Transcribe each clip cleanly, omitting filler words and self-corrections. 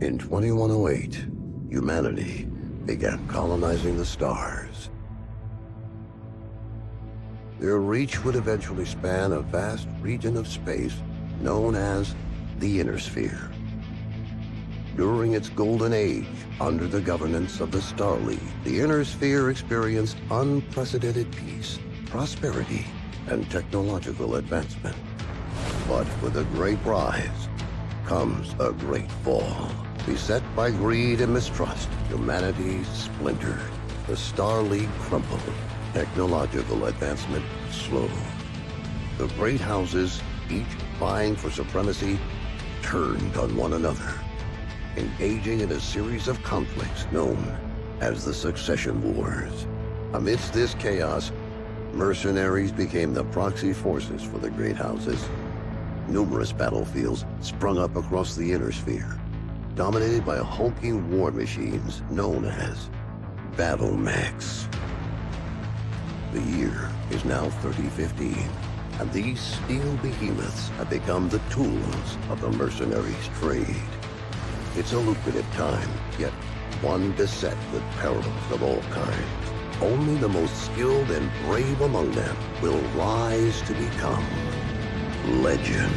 In 2108, humanity began colonizing the stars. Their reach would eventually span a vast region of space known as the Inner Sphere. During its golden age, under the governance of the Star League, the Inner Sphere experienced unprecedented peace, prosperity, and technological advancement. But with a great rise comes a great fall. Beset by greed and mistrust, humanity splintered. The Star League crumbled. Technological advancement slowed. The great houses, each vying for supremacy, turned on one another, engaging in a series of conflicts known as the Succession Wars. Amidst this chaos, mercenaries became the proxy forces for the great houses. Numerous battlefields sprung up across the Inner Sphere, dominated by hulking war machines known as battle mechs. The year is now 3015, and these steel behemoths have become the tools of the mercenaries' trade. It's a lucrative time, yet one beset with perils of all kinds. Only the most skilled and brave among them will rise to become legend.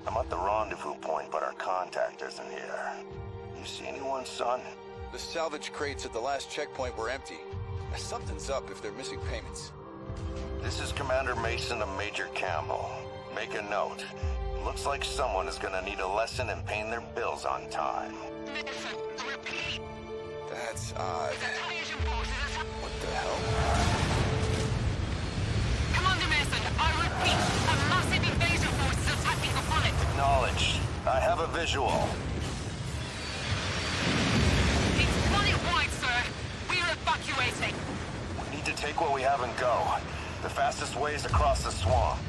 I'm at the rendezvous point, but our contact isn't here. You see anyone, son? The salvage crates at the last checkpoint were empty. Something's up if they're missing payments. This is Commander Mason of Major Campbell. Make a note. Looks like someone is gonna need a lesson in paying their bills on time. Mason, repeat. That's odd. Invasion forces. What the hell? Commander Mason, I repeat, a massive invasion force is attacking the planet. Acknowledged. I have a visual. It's planet-wide, sir. We're evacuating. We need to take what we have and go. The fastest way is across the swamp.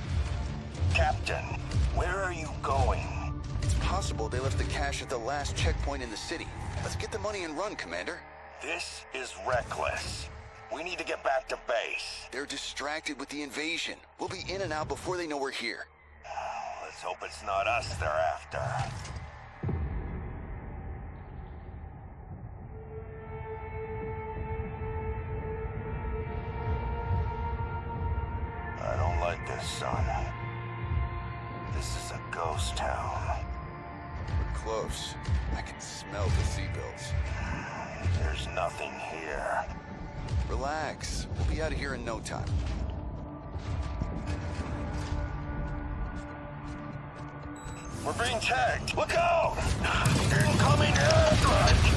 Captain, where are you going? It's possible they left the cash at the last checkpoint in the city. Let's get the money and run, Commander. This is reckless. We need to get back to base. They're distracted with the invasion. We'll be in and out before they know we're here. Let's hope it's not us they're after. I don't like this, son. This is a ghost town. We're close. I can smell the seatbelts. There's nothing here. Relax. We'll be out of here in no time. We're being tagged. Look out! Incoming airstrike!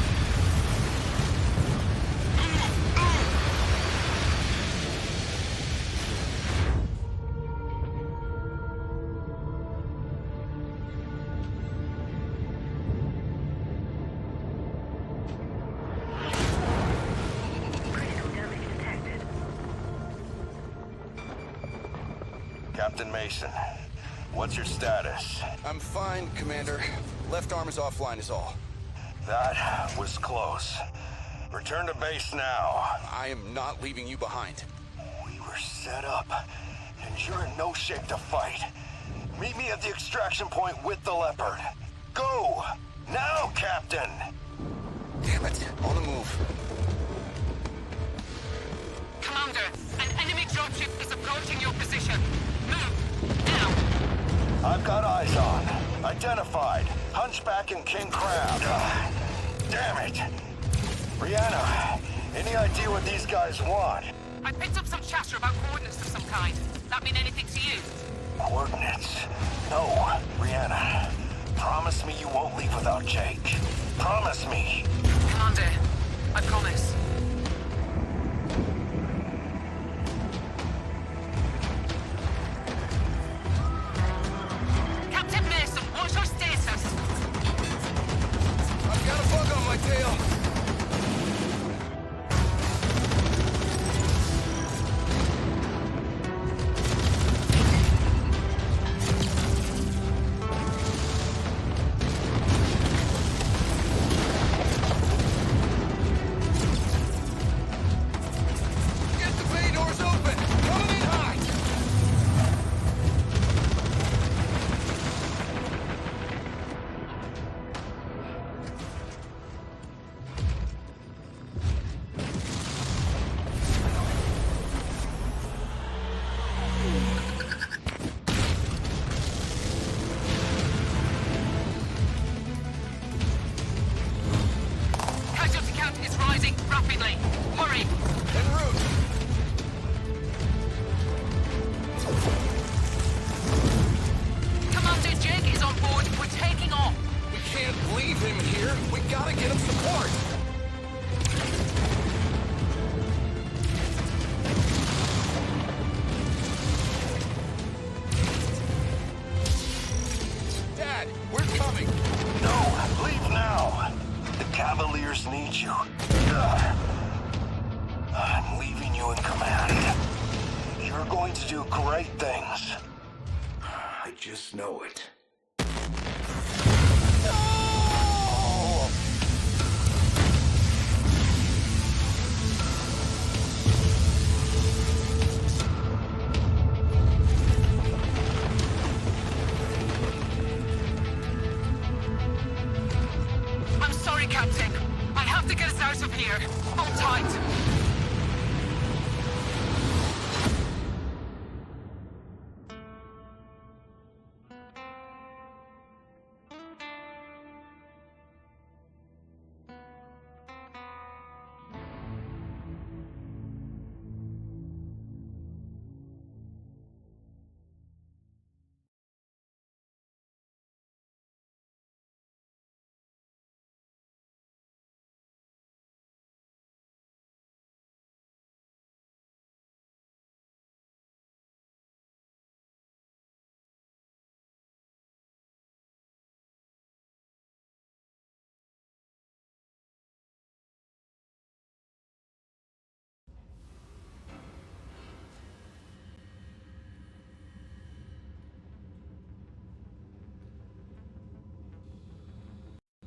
Captain Mason, what's your status? I'm fine, Commander. Left arm is offline is all. That was close. Return to base now. I am not leaving you behind. We were set up, and you're in no shape to fight. Meet me at the extraction point with the Leopard. Go! Now, Captain! Damn it. On the move. Commander, an enemy dropship is approaching your position. Move, now. I've got eyes on. Identified. Hunchback and King Crab. Damn it! Rihanna, any idea what these guys want? I picked up some chatter about coordinates of some kind. That mean anything to you? Coordinates? No, Rihanna. Promise me you won't leave without Jake. Promise me. Commander, I promise. I've got a bug here. We gotta get him support. Dad, we're coming. No, leave now. The Cavaliers need you. Ugh. I'm leaving you in command. You're going to do great things. I just know it. I'm sorry, Captain. I have to get us out of here. Hold tight.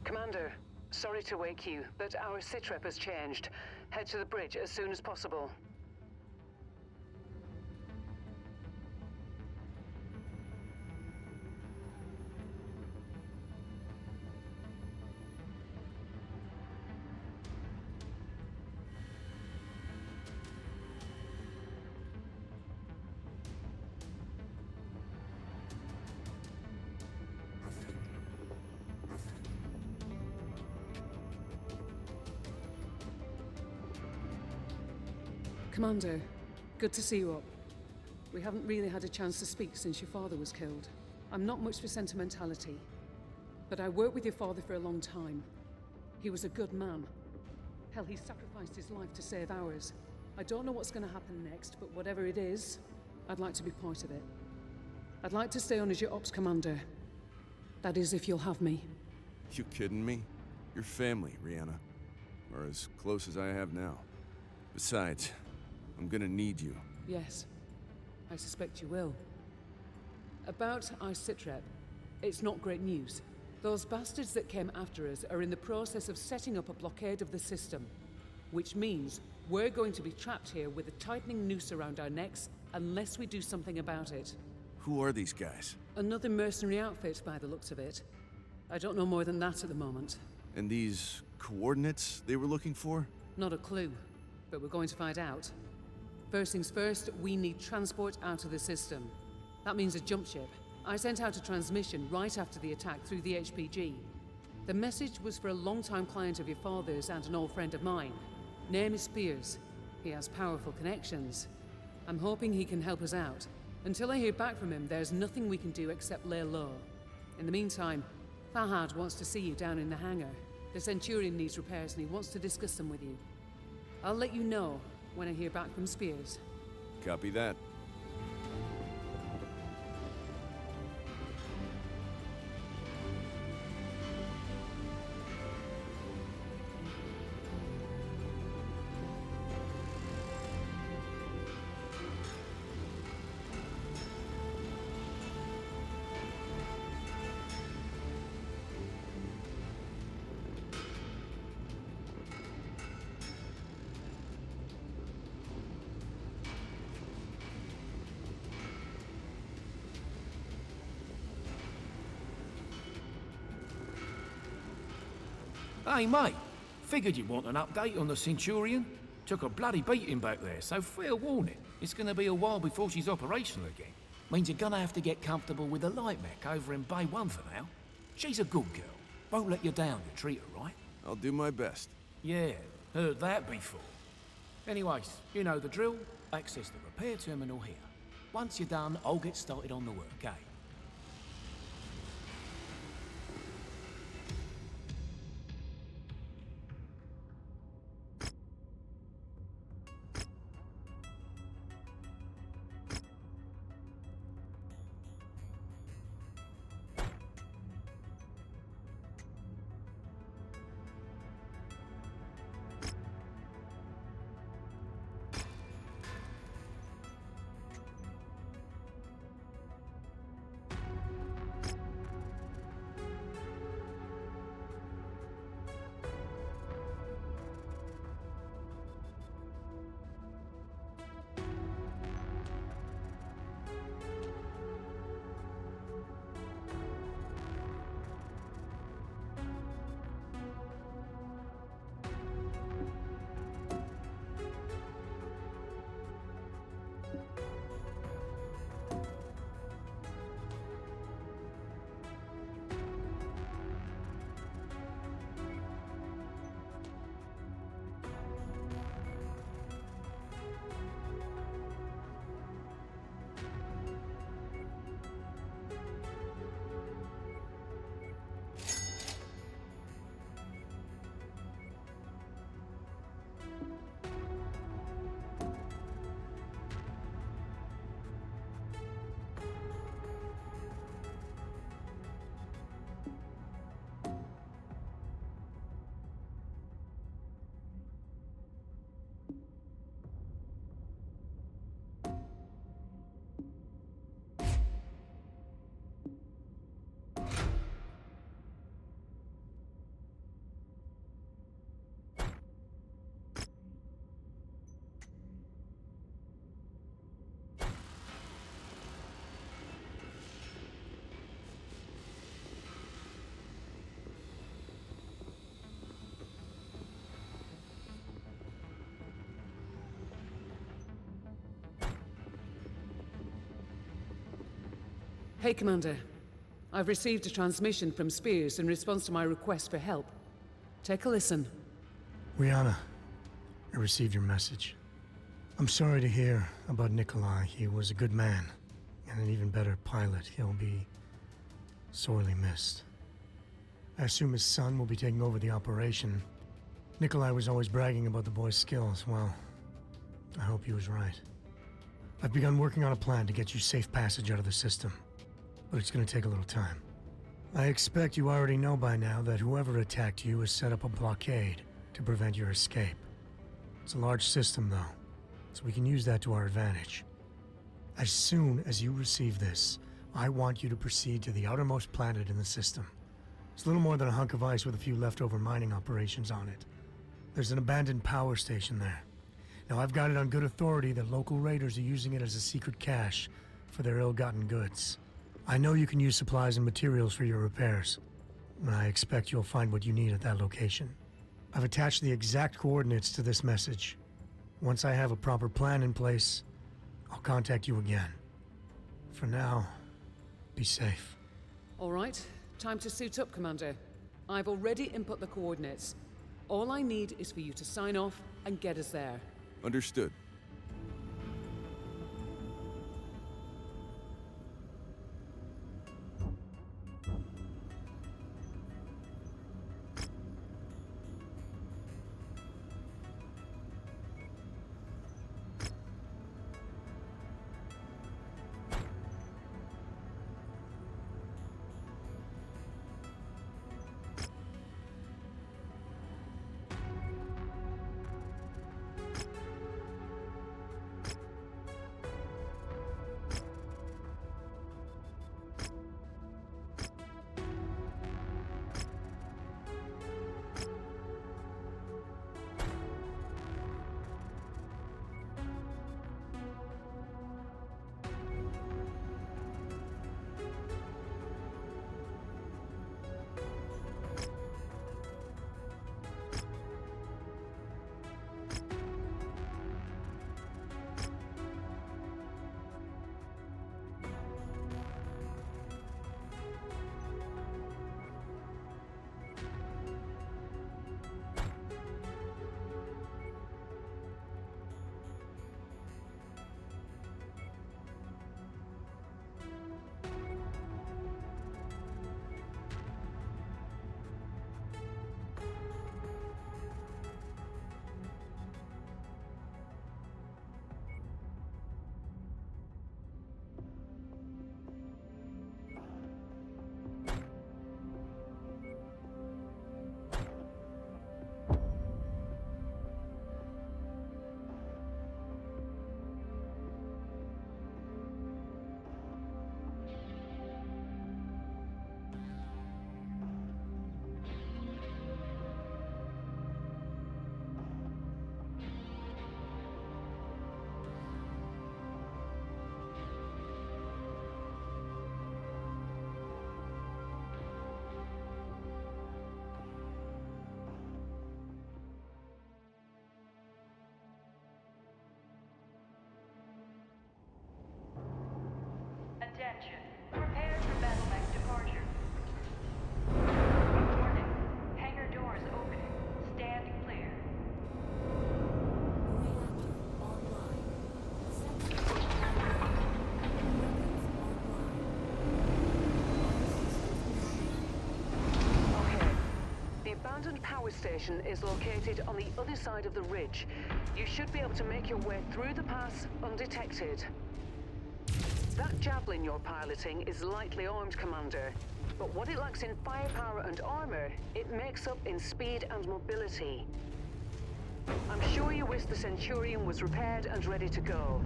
Commander, sorry to wake you, but our sitrep has changed. Head to the bridge as soon as possible. Commander, good to see you up. We haven't really had a chance to speak since your father was killed. I'm not much for sentimentality, but I worked with your father for a long time. He was a good man. Hell, he sacrificed his life to save ours. I don't know what's going to happen next, but whatever it is, I'd like to be part of it. I'd like to stay on as your ops commander. That is, if you'll have me. You kidding me? You're family, Rihanna. Or as close as I have now. Besides, I'm gonna need you. Yes, I suspect you will. About our sitrep, it's not great news. Those bastards that came after us are in the process of setting up a blockade of the system, which means we're going to be trapped here with a tightening noose around our necks unless we do something about it. Who are these guys? Another mercenary outfit by the looks of it. I don't know more than that at the moment. And these coordinates they were looking for? Not a clue, but we're going to find out. First things first, we need transport out of the system. That means a jump ship. I sent out a transmission right after the attack through the HPG. The message was for a long-time client of your father's and an old friend of mine. Name is Spears. He has powerful connections. I'm hoping he can help us out. Until I hear back from him, there's nothing we can do except lay low. In the meantime, Fahad wants to see you down in the hangar. The Centurion needs repairs and he wants to discuss them with you. I'll let you know when I hear back from Spears. Copy that. Hey, mate. Figured you'd want an update on the Centurion. Took a bloody beating back there, so fair warning. It's gonna be a while before she's operational again. Means you're gonna have to get comfortable with the light mech over in Bay 1 for now. She's a good girl. Won't let you down, you treat her right. I'll do my best. Yeah, heard that before. Anyways, you know the drill. Access the repair terminal here. Once you're done, I'll get started on the work, eh? Hey, Commander. I've received a transmission from Spears in response to my request for help. Take a listen. Rihanna, I received your message. I'm sorry to hear about Nikolai. He was a good man, and an even better pilot. He'll be sorely missed. I assume his son will be taking over the operation. Nikolai was always bragging about the boy's skills. Well, I hope he was right. I've begun working on a plan to get you safe passage out of the system, but it's going to take a little time. I expect you already know by now that whoever attacked you has set up a blockade to prevent your escape. It's a large system, though, so we can use that to our advantage. As soon as you receive this, I want you to proceed to the outermost planet in the system. It's little more than a hunk of ice with a few leftover mining operations on it. There's an abandoned power station there. Now, I've got it on good authority that local raiders are using it as a secret cache for their ill-gotten goods. I know you can use supplies and materials for your repairs, and I expect you'll find what you need at that location. I've attached the exact coordinates to this message. Once I have a proper plan in place, I'll contact you again. For now, be safe. All right, time to suit up, Commander. I've already input the coordinates. All I need is for you to sign off and get us there. Understood. Attention. Prepare for battle mech departure. Warning. Hangar doors opening. Stand clear. Okay. The abandoned power station is located on the other side of the ridge. You should be able to make your way through the pass undetected. That javelin you're piloting is lightly armed, Commander. But what it lacks in firepower and armor, it makes up in speed and mobility. I'm sure you wish the Centurion was repaired and ready to go.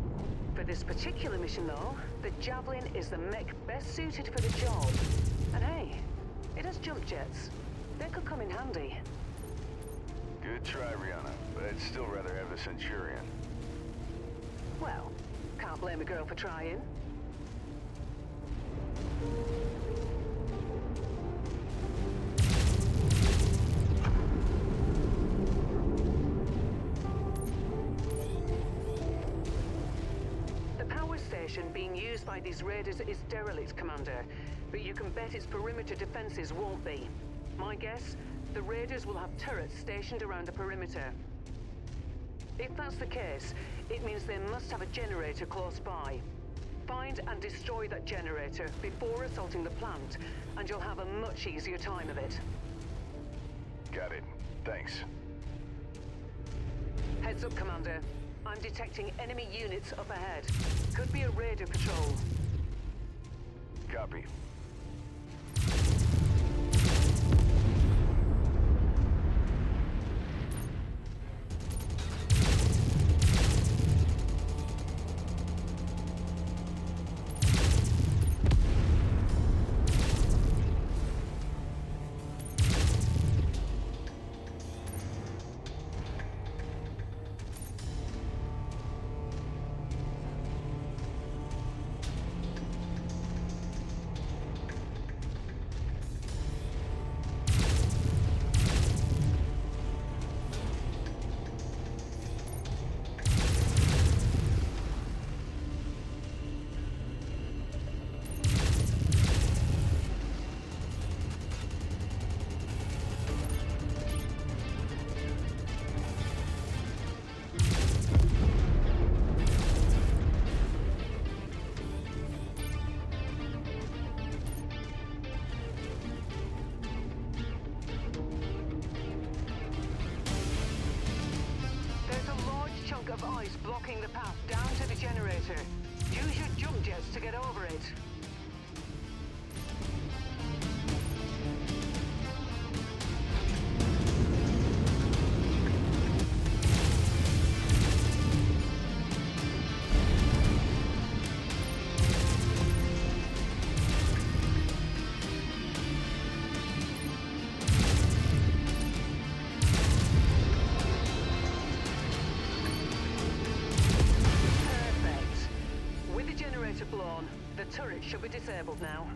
For this particular mission, though, the javelin is the mech best suited for the job. And hey, it has jump jets. They could come in handy. Good try, Rihanna, but I'd still rather have the Centurion. Well, can't blame a girl for trying. The The power station being used by these raiders is derelict, Commander, but you can bet its perimeter defenses won't be. My guess, the raiders will have turrets stationed around the perimeter. If that's the case, it means they must have a generator close by. Find and destroy that generator before assaulting the plant, and you'll have a much easier time of it. Got it. Thanks. Heads up, Commander. I'm detecting enemy units up ahead. Could be a raider patrol. Copy. Of ice blocking the path down to the generator. Use your jump jets to get over it. Blown. The turret should be disabled now.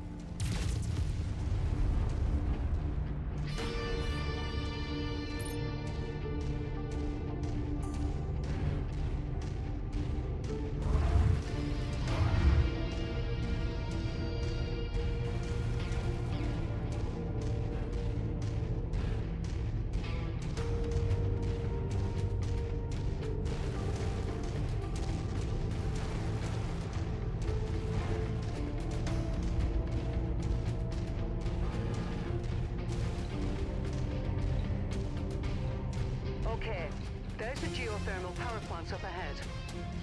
Okay, there's the geothermal power plant up ahead.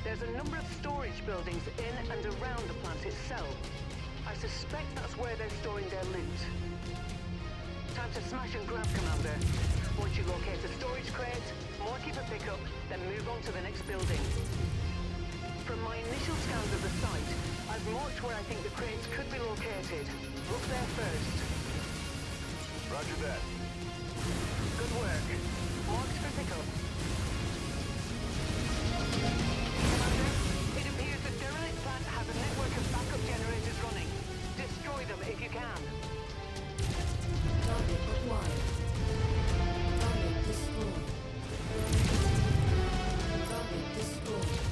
There's a number of storage buildings in and around the plant itself. I suspect that's where they're storing their loot. Time to smash and grab, Commander. Once you locate a storage crate, mark it for pickup, then move on to the next building. From my initial scans of the site, I've marked where I think the crates could be located. Look there first. Roger that. Good work. Marked for pickup. Commander, it appears the derelict plant has a network of backup generators running. Destroy them if you can. Target acquired. Target destroyed. Target destroyed.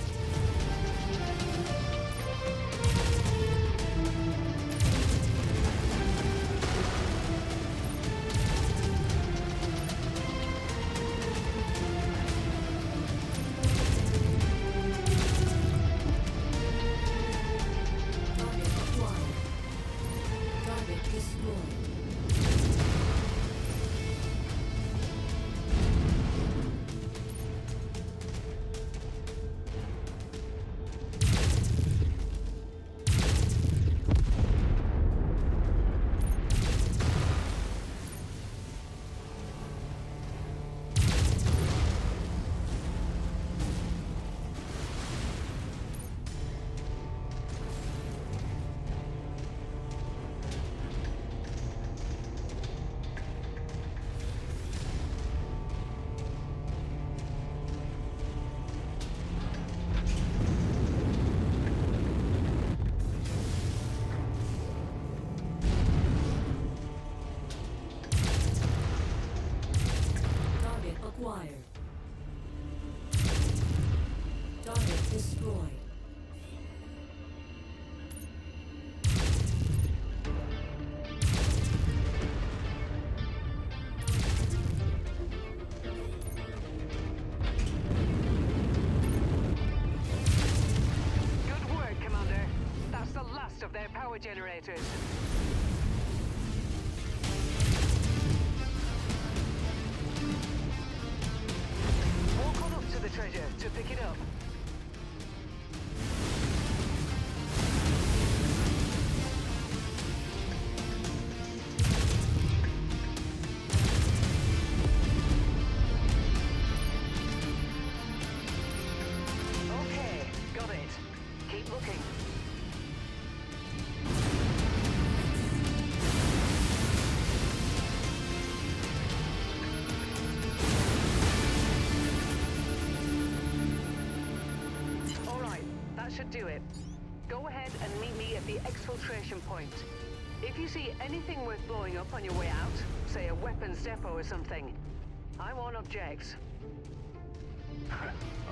their power generators. Walk on up to the treasure to pick it up. Okay, got it. Keep looking. All right, that should do it. Go ahead and meet me at the exfiltration point. If you see anything worth blowing up on your way out, say a weapons depot or something, I won't object.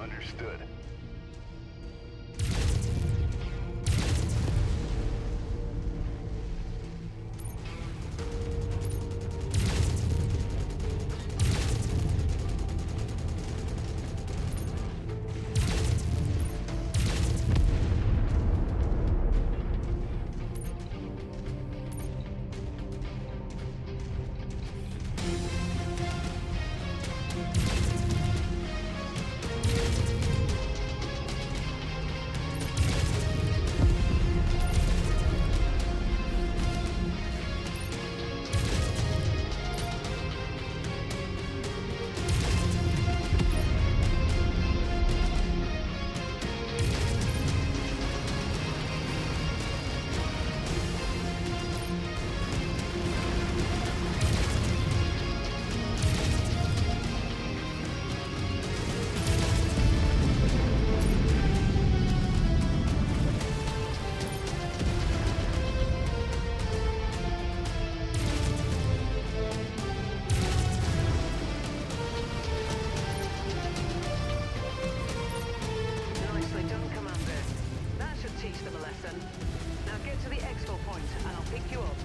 Understood. Nicely done, Commander. That should teach them a lesson. Now get to the exfil point and I'll pick you up.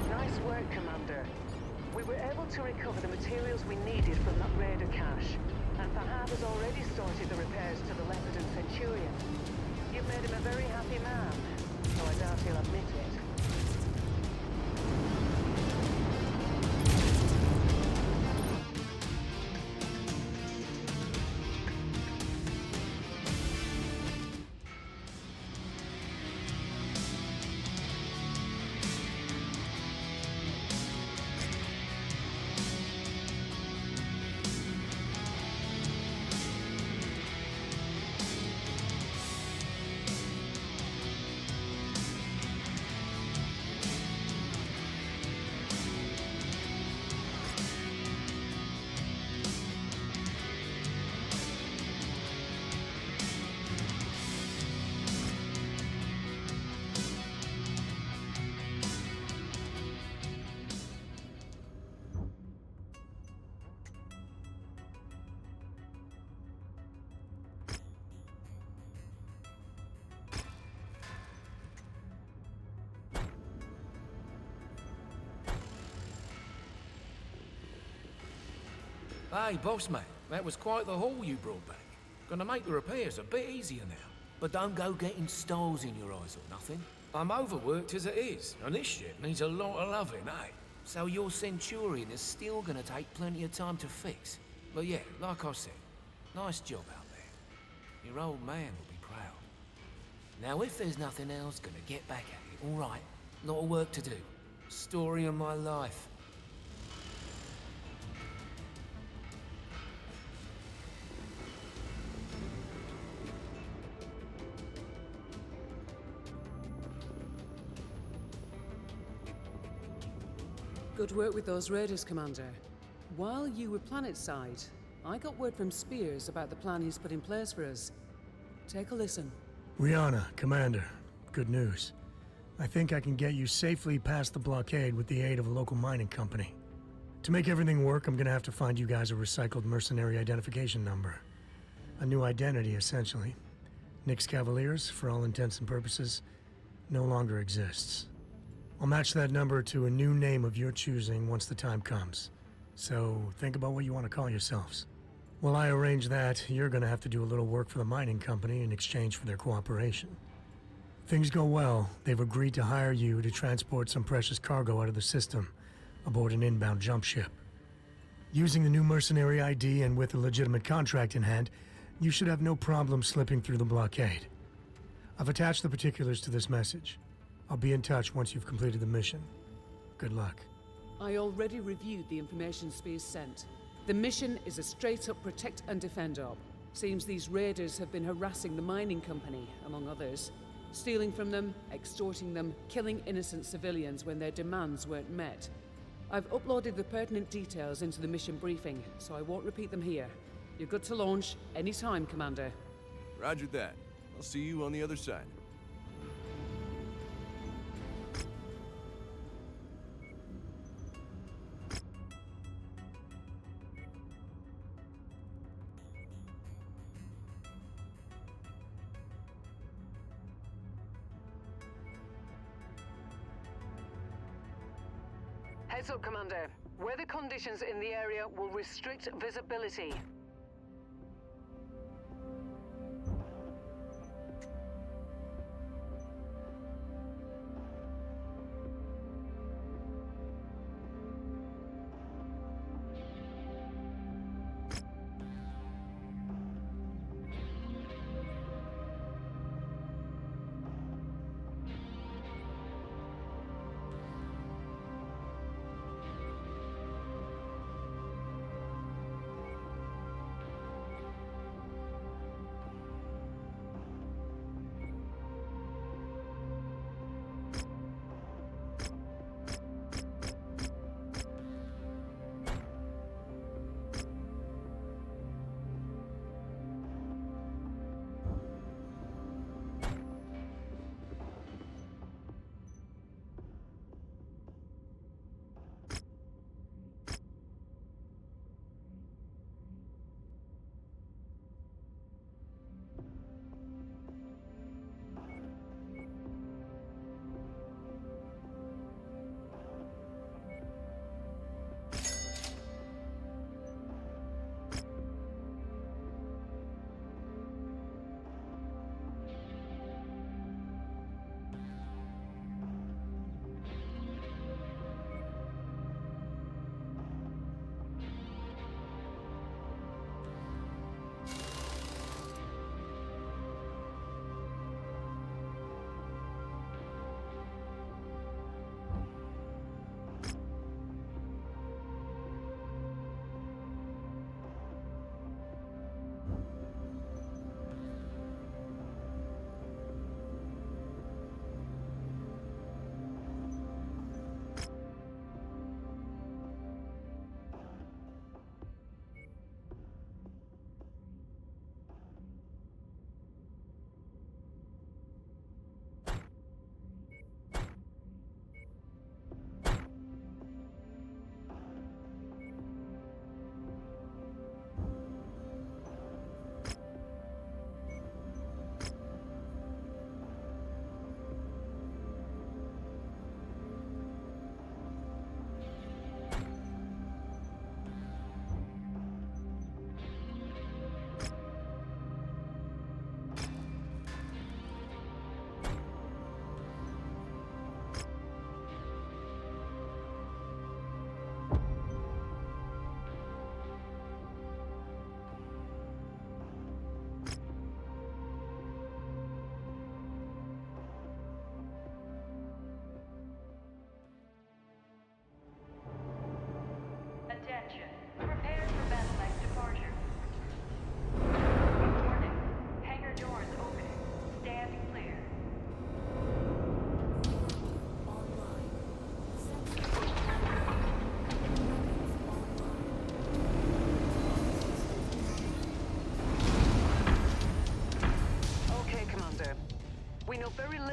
Nice work, Commander. We were able to recover the materials we needed from that raider cache, and Fahad has already started the repairs to the Leopard and Centurion. You've made him a very happy man, though I doubt he'll admit it. Hey, boss man, that was quite the haul you brought back. Gonna make the repairs a bit easier now. But don't go getting stars in your eyes or nothing. I'm overworked as it is, and this shit needs a lot of loving, eh? So your Centurion is still gonna take plenty of time to fix. But yeah, like I said, nice job out there. Your old man will be proud. Now if there's nothing else, gonna get back at it, alright? Lot of work to do. Story of my life. Good work with those raiders, Commander. While you were planetside, I got word from Spears about the plan he's put in place for us. Take a listen. Rihanna, Commander, good news. I think I can get you safely past the blockade with the aid of a local mining company. To make everything work, I'm gonna have to find you guys a recycled mercenary identification number. A new identity, essentially. Nick's Cavaliers, for all intents and purposes, no longer exists. I'll match that number to a new name of your choosing once the time comes. So think about what you want to call yourselves. While I arrange that, you're gonna have to do a little work for the mining company in exchange for their cooperation. If things go well, they've agreed to hire you to transport some precious cargo out of the system aboard an inbound jump ship. Using the new mercenary ID and with a legitimate contract in hand, you should have no problem slipping through the blockade. I've attached the particulars to this message. I'll be in touch once you've completed the mission. Good luck. I already reviewed the information Spears sent. The mission is a straight-up protect and defend op. Seems these raiders have been harassing the mining company, among others. Stealing from them, extorting them, killing innocent civilians when their demands weren't met. I've uploaded the pertinent details into the mission briefing, so I won't repeat them here. You're good to launch anytime, Commander. Roger that. I'll see you on the other side. Heads up, Commander. Weather conditions in the area will restrict visibility.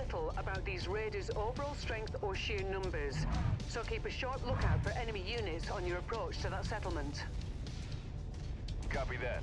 little about these raiders' overall strength or sheer numbers, so keep a sharp lookout for enemy units on your approach to that settlement. Copy that.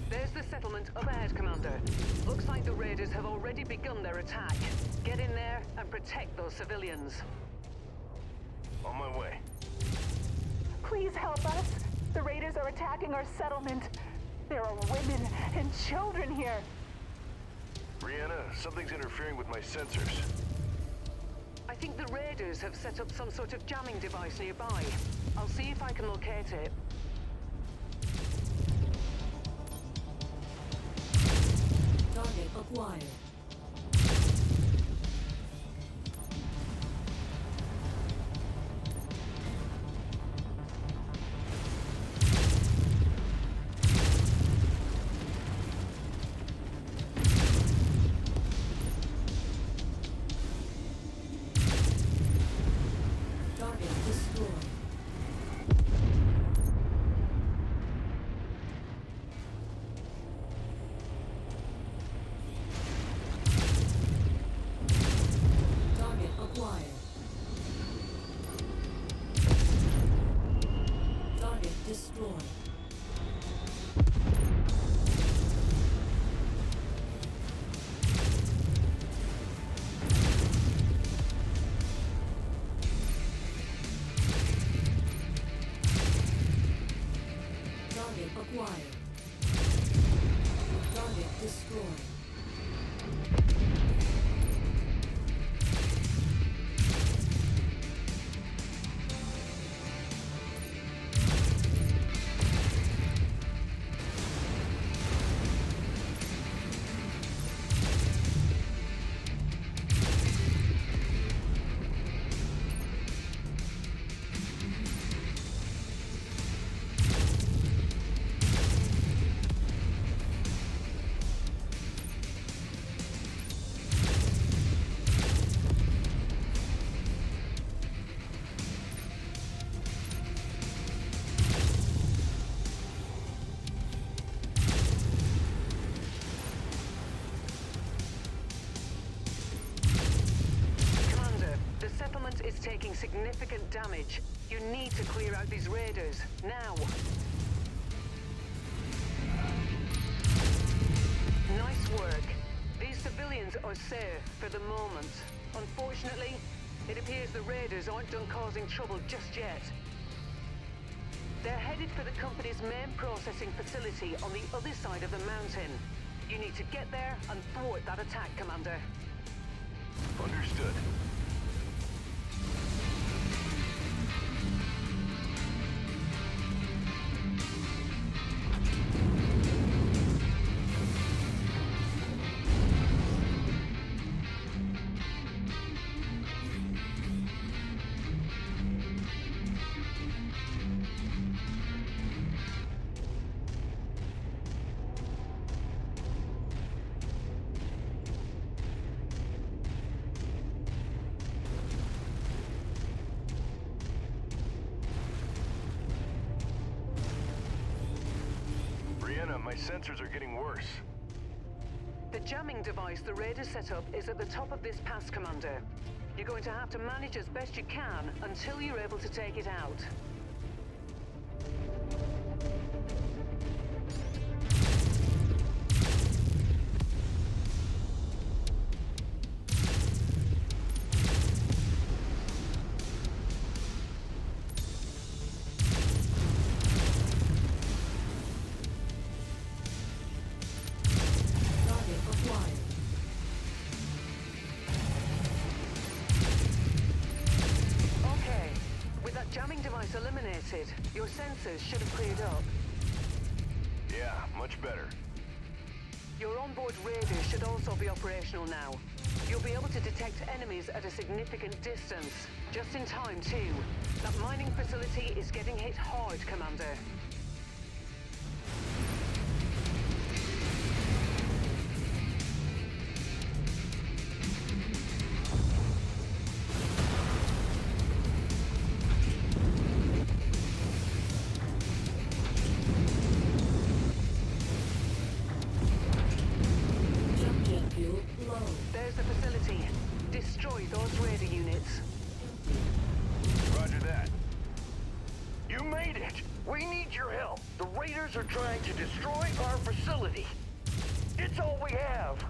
There's the settlement up ahead, Commander. Looks like the raiders have already begun their attack. Get in there and protect those civilians. On my way. Please help us. The raiders are attacking our settlement. There are women and children here. Brianna, something's interfering with my sensors. I think the raiders have set up some sort of jamming device nearby. I'll see if I can locate it. Target acquired. Target destroyed. Target acquired. Target destroyed. Target acquired. Target destroyed. Commander, the settlement is taking significant damage. You need to clear out these raiders, now. Nice work. These civilians are safe for the moment. Unfortunately, it appears the raiders aren't done causing trouble just yet. They're headed for the company's main processing facility on the other side of the mountain. You need to get there and thwart that attack, Commander. Understood. Brianna, my sensors are getting worse. The jamming device the raiders set up is at the top of this pass, Commander. You're going to have to manage as best you can until you're able to take it out. Target acquired. Okay. With that jamming device eliminated, your sensors should have cleared up. Yeah, much better. You're on onboard radar should also be operational now. You'll be able to detect enemies at a significant distance. Just in time, too. That mining facility is getting hit hard, Commander. There's the facility. Destroy those radar units. Roger that. You made it! We need your help. The raiders are trying to destroy our facility. It's all we have.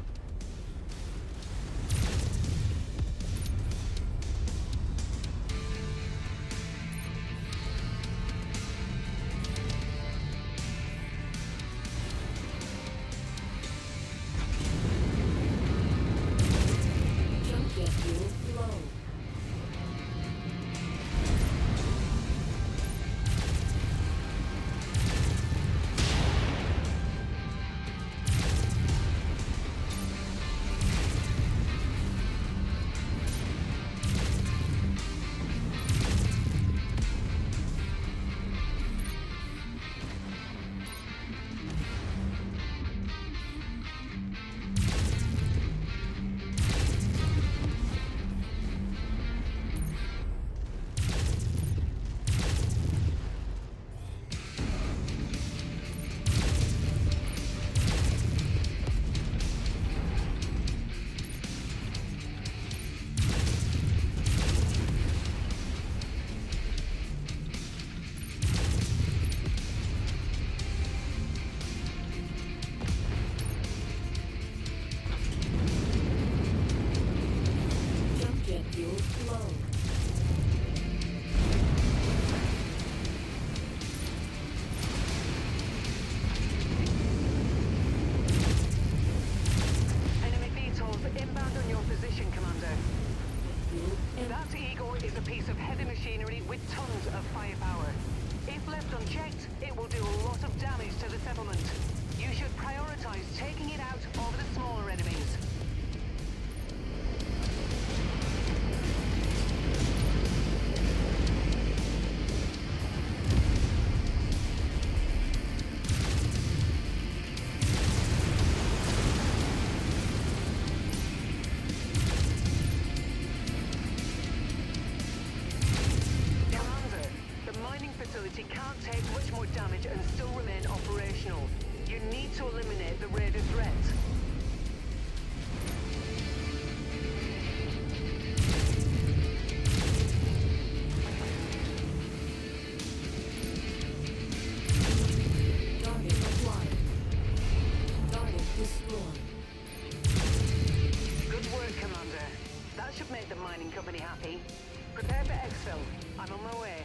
Can't take much more damage and still remain operational. You need to eliminate the raider threat. Target acquired. Target destroyed. Good work, Commander. That should make the mining company happy. Prepare for exfil. I'm on my way.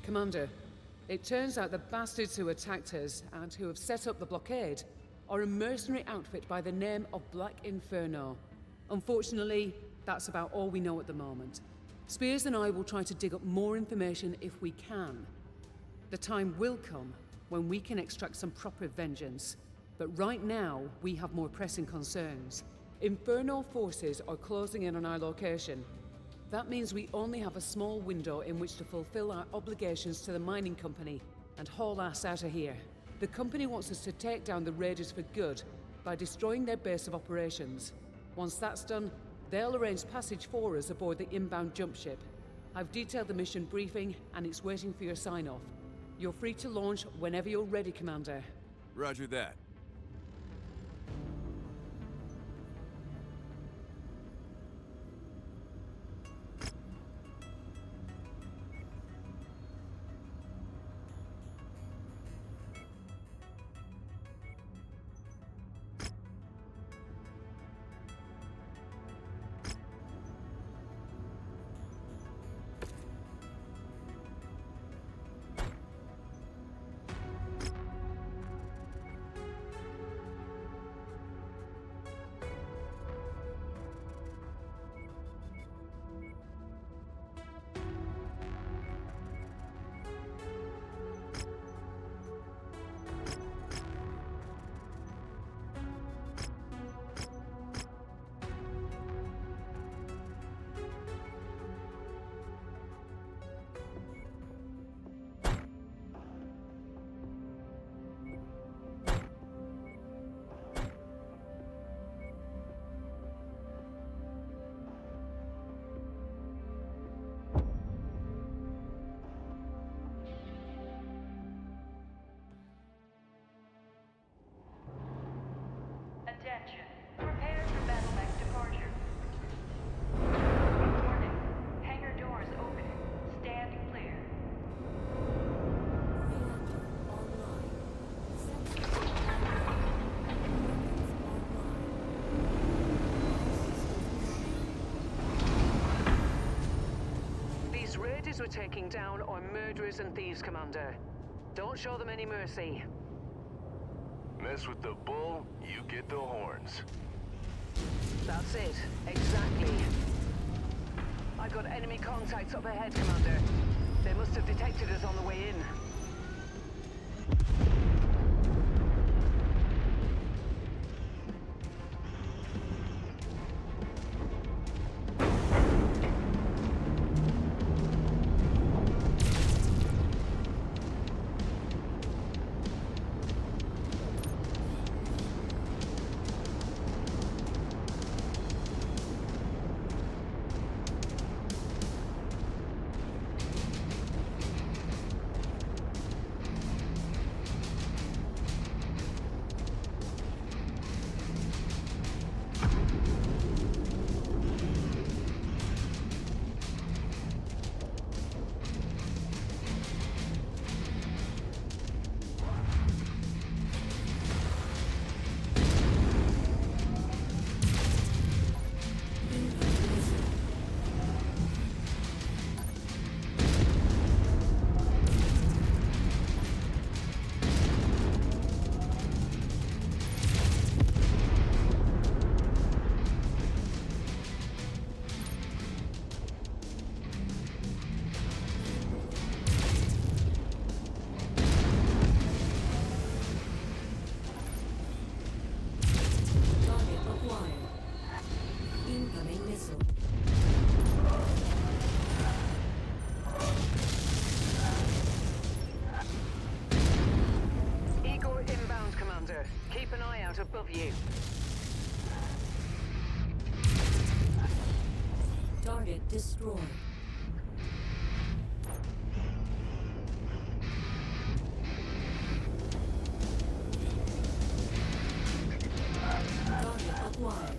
Commander, it turns out the bastards who attacked us and who have set up the blockade are a mercenary outfit by the name of Black Inferno. Unfortunately, that's about all we know at the moment. Spears and I will try to dig up more information if we can. The time will come when we can extract some proper vengeance, but right now we have more pressing concerns. Inferno forces are closing in on our location. That means we only have a small window in which to fulfill our obligations to the mining company and haul ass out of here. The company wants us to take down the raiders for good by destroying their base of operations. Once that's done, they'll arrange passage for us aboard the inbound jump ship. I've detailed the mission briefing and it's waiting for your sign-off. You're free to launch whenever you're ready, Commander. Roger that. Attention. Prepare for battle mech departure. Warning. Hangar doors open. Stand clear. Reactor online. Sensor online. These raiders we're taking down are murderers and thieves, Commander. Don't show them any mercy. Mess with the bull, you get the horns. That's it. Exactly. I got enemy contacts up ahead, Commander. They must have detected us on the way in. Keep an eye out above you. Target destroyed. Target acquired.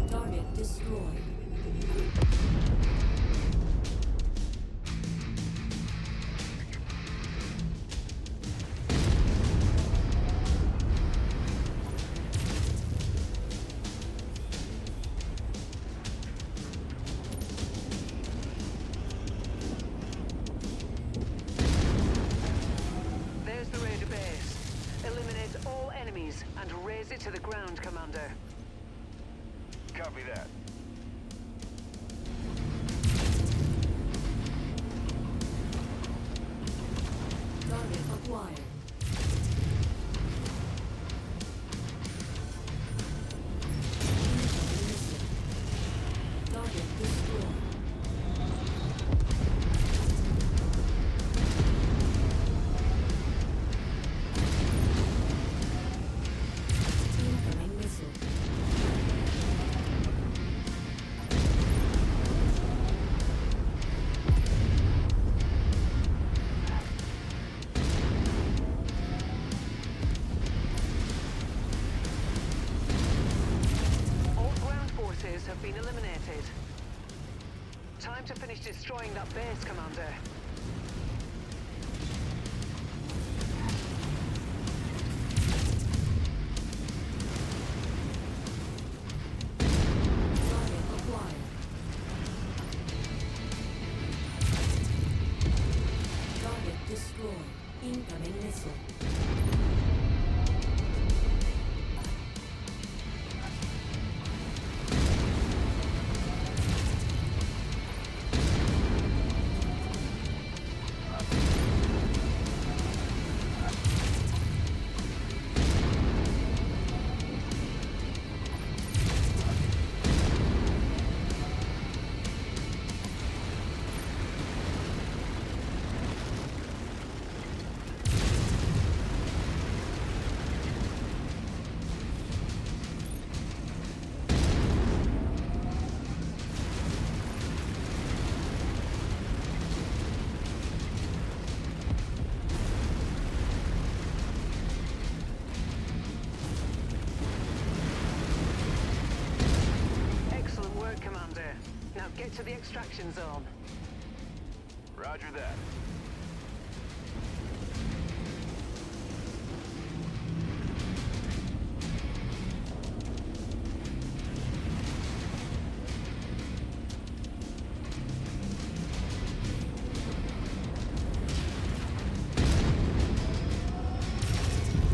Target destroyed. Copy that. Target acquired. Target destroyed. Incoming missile. All ground forces have been eliminated. Time to finish destroying that base, Commander. Target acquired. Target destroyed. Incoming missile. Excellent work, Commander. Now get to the extraction zone. Roger that.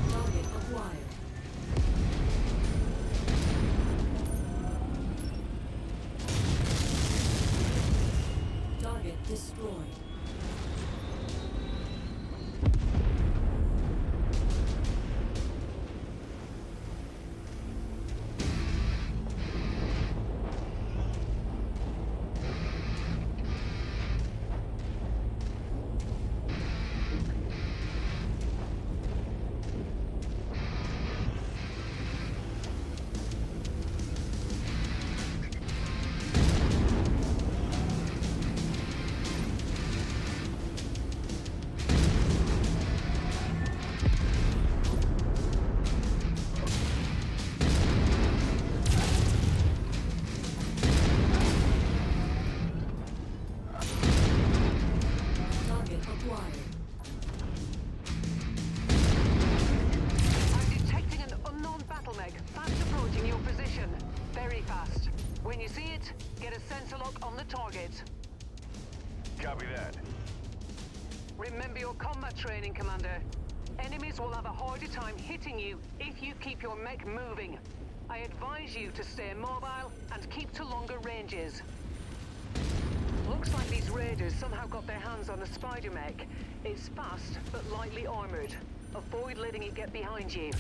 Target acquired. Target destroyed. Target acquired. I'm detecting an unknown battle mech fast approaching your position. Very fast. When you see it, get a sensor lock on the target. Copy that. Remember your combat training, Commander. Enemies will have a harder time hitting you if you keep your mech moving. I advise you to stay mobile and keep to longer ranges. Looks like these raiders somehow got their hands on a spider mech. It's fast, but lightly armored. Avoid letting it get behind you.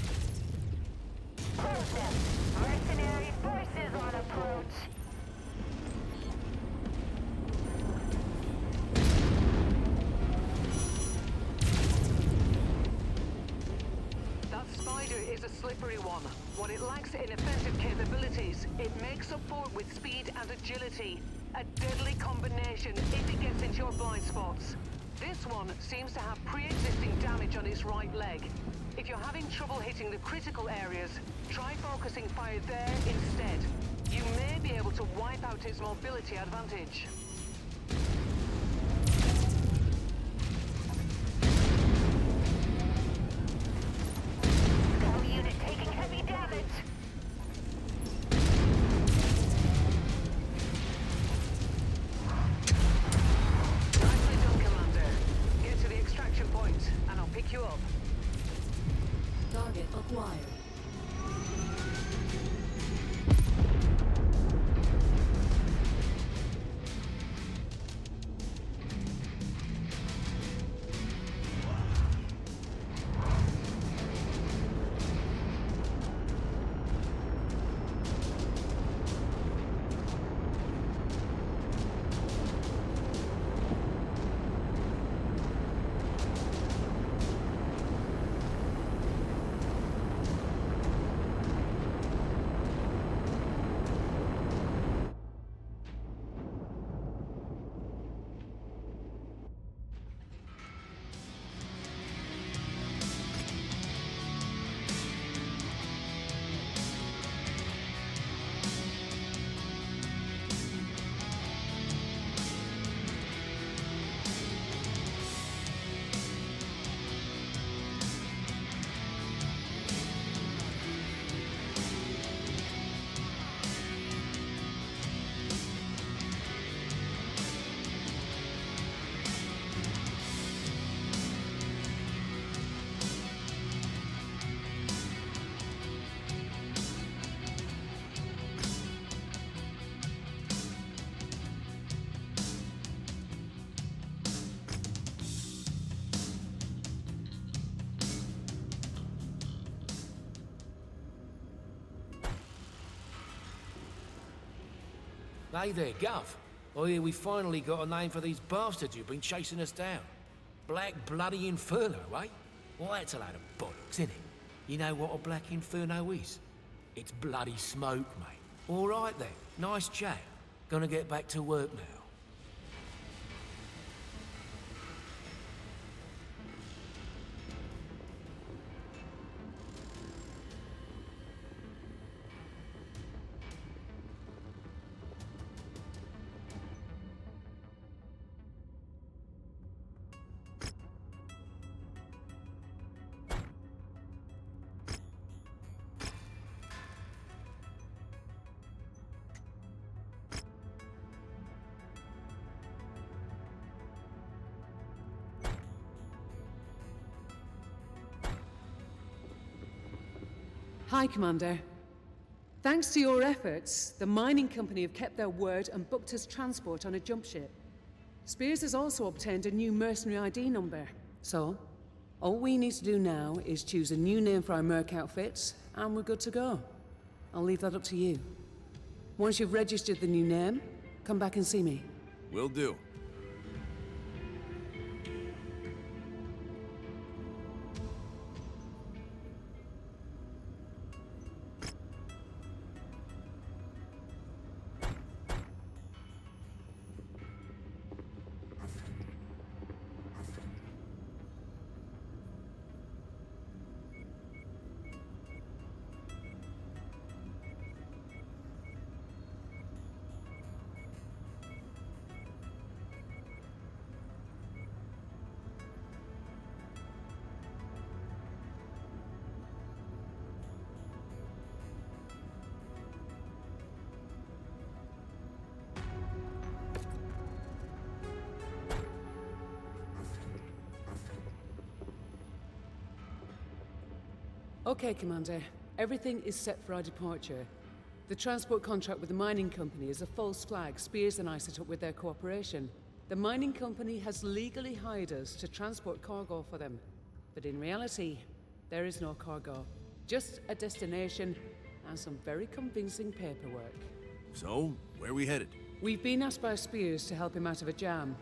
Mercenary forces on approach. That spider is a slippery one. What it lacks in offensive capabilities, it makes up for with speed and agility. A deadly combination if it gets into your blind spots. This one seems to have pre-existing damage on its right leg. If you're having trouble hitting the critical areas, try focusing fire there instead. You may be able to wipe out its mobility advantage. Skull unit taking heavy damage. Nicely done, Commander. Get to the extraction point, and I'll pick you up. Target acquired. Hey there, Gov. I hear we finally got a name for these bastards who've been chasing us down. Black Bloody Inferno, eh? Well, that's a load of bollocks, isn't it? You know what a Black Inferno is? It's bloody smoke, mate. All right then, nice chat. Gonna get back to work now. Hi, Commander. Thanks to your efforts, the mining company have kept their word and booked us transport on a jump ship. Spears has also obtained a new mercenary ID number. So, all we need to do now is choose a new name for our merc outfits, and we're good to go. I'll leave that up to you. Once you've registered the new name, come back and see me. Will do. Okay, Commander. Everything is set for our departure. The transport contract with the mining company is a false flag Spears and I set up with their cooperation. The mining company has legally hired us to transport cargo for them. But in reality, there is no cargo. Just a destination and some very convincing paperwork. So, where are we headed? We've been asked by Spears to help him out of a jam.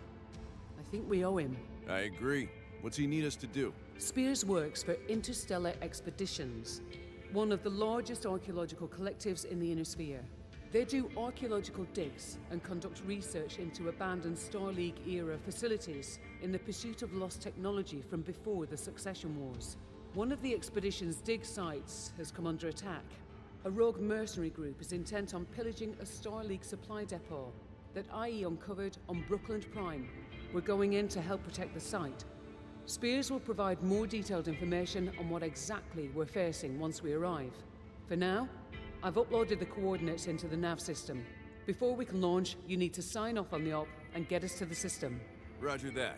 I think we owe him. I agree. What's he need us to do? Spears works for Interstellar Expeditions, one of the largest archaeological collectives in the Inner Sphere. They do archaeological digs and conduct research into abandoned Star League-era facilities in the pursuit of lost technology from before the Succession Wars. One of the expedition's dig sites has come under attack. A rogue mercenary group is intent on pillaging a Star League supply depot that IE uncovered on Brookland Prime. We're going in to help protect the site. Spears will provide more detailed information on what exactly we're facing once we arrive. For now, I've uploaded the coordinates into the nav system. Before we can launch, you need to sign off on the op and get us to the system. Roger that.